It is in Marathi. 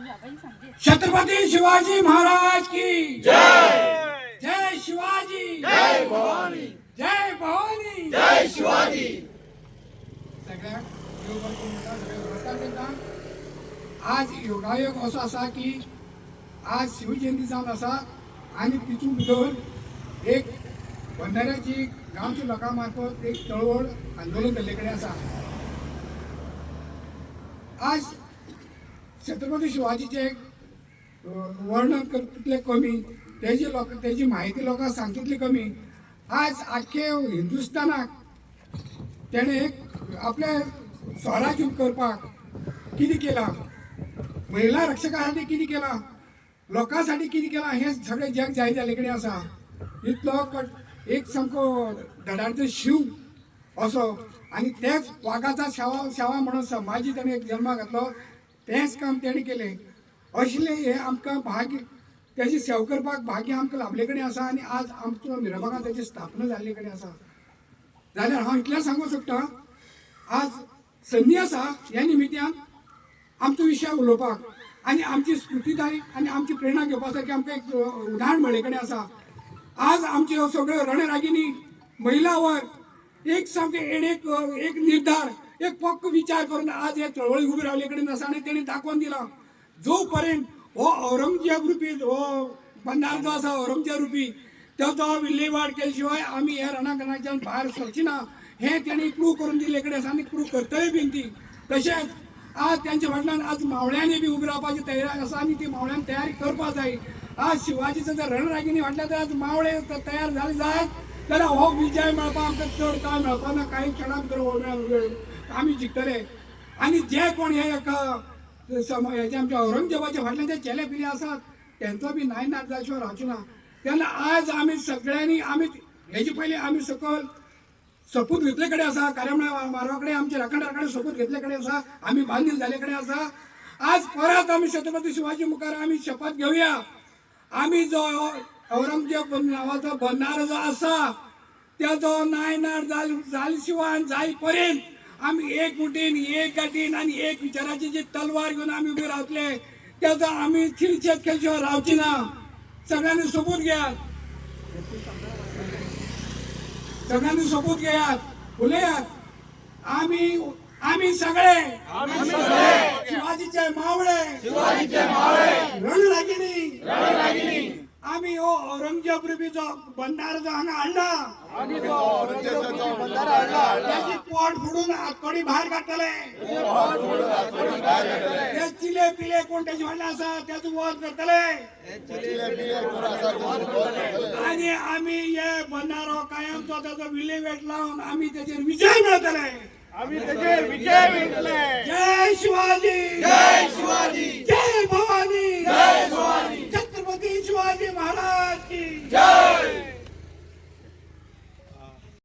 छत्रपती शिवाजी महाराज की जय। जय शिवाजी, जय भवानी, जय भवानी, जय शिवाजी। सगळ्या योगाला सगळे नमस्कार करता। आज योगायोग असो असा की आज शिवजयंतीचा असा आणि तिथून भितर एक बंधाऱ्याची गावच्या लोकांमार्फत एक चळवळ आंदोलन केल्लेकडे असा। आज छत्रपती शिवाजीचे वर्णन तितले कमी, त्याची माहिती लोकांक सांग तितली कमी। आज आख्खे हिंदुस्थानाक तेणे एक आपले स्वराज्य करपाक कितें केला, महिला रक्षकासाठी कितें केला, लोकांसाठी कितें केला हे सगळे जग जाहीर जाल्ले कडेन आसा। इतलो एक सामको धडाडतो शिव असो आणि तेच वाघाचा शेवा म्हणून समाजी ताणें एक जन्म घातलो, तेच काम तेणें केलें। असले हे आमकां भाग्य त्याची सेवा करपाक भाग्य आमकां लाभले कडेन आसा आणि आज आमचो मिरबागांत त्याची स्थापना जाल्ले कडेन आसा। जाल्यार हांव इतलें सांगूंक सोदतां, आज संदी आसा ह्या निमित्यान आमचो विशय उलोवपाक आणि आमची स्फूर्तीदायी आणि आमची प्रेरणा घेवपासाठी आमकां एक उदाहरण मेळ्ळे कडेन आसा। आज आमचे ह्यो सगळ्यो रणरागिणी महिला वर्ग एक सामके एक निर्धार एक पक्क विचार करून आज हे चळवळी उबी रावले कडेन आसा आणि तेणी दाखोवन दिला जो पर्यंत हो औरंगजेब रूपी हो बंधार जो आसा औरंगजेब रूपी तो विल्हेवाट केले शिवाय आमी हे रणांगणाच्यान भायर सरची ना हे तेणी प्रूव करून दिले कडेन आसा आणि प्रूव करतले बीन ती। तशेंच आज त्यांच्या फाटल्यान आज मावळ्यांनी बी उबी रावपाची तयारी आसा आणि ती मावळ्यान तयारी करपाक जाय। आज शिवाजीचं जर रणरागिणी फाटल्यान जर आज मावळे तयार झाले जायत जाल्यार हो विजय मेळपाक आमकां चड काळ मेळपाना, काही क्षणात तर आमी जिखतले। आणि जे कोण हे हेचे आमच्या औरंगजेबाच्या फाटल्यान जे चेले पिले आसात त्यांचो बी नायनाट जाय शिवाय रावचे ना। तेन्ना आज आमी सगळ्यांनी आमी हेजे पयलीं आमी सकयल सपूत घेतले कडेन आसा, कार्यामळ मारवा कडेन आमचे राखणदारा सपूत घेतले कडेन आसा, आमी बांदील जाले कडेन आसा। आज परत आमी छत्रपती शिवाजी मुखार आमी शपथ घेवया, आमी जो औरंगजेब नांवाचो बंधारो जो आसा त्याचो नायनाट जाले शिवाय जाय पर्यंत आमी एक मुठीन एक गाठीन आणि एक विचाराची जी तलवार घेवन आमी उबे रावतले त्याचो आमी चिरचेत केले शिवाय रावची ना। सगळ्यांनी सबूत घेयात, सगळ्यांनी सबूत घेयात, उलयात। आमी सगळे शिवाजीचे मावळे, रणरागिणी आमी हो औरंगजेब रूपी जो बंधारो जो हांगा हाडला त्याची पोट फोडून हातकडी भायर काडटले, ते चिले पिले कोण त्याचे फाटल्यान आसा त्याचो वध करतले आणि आमी हे बंधारो कायमचो त्याचो विल्हेवाट लावन आमी तेचेर विजय मेळटले। आम्ही त्याचे विजय मिळवले। जय शिवाजी, जय शिवाजी।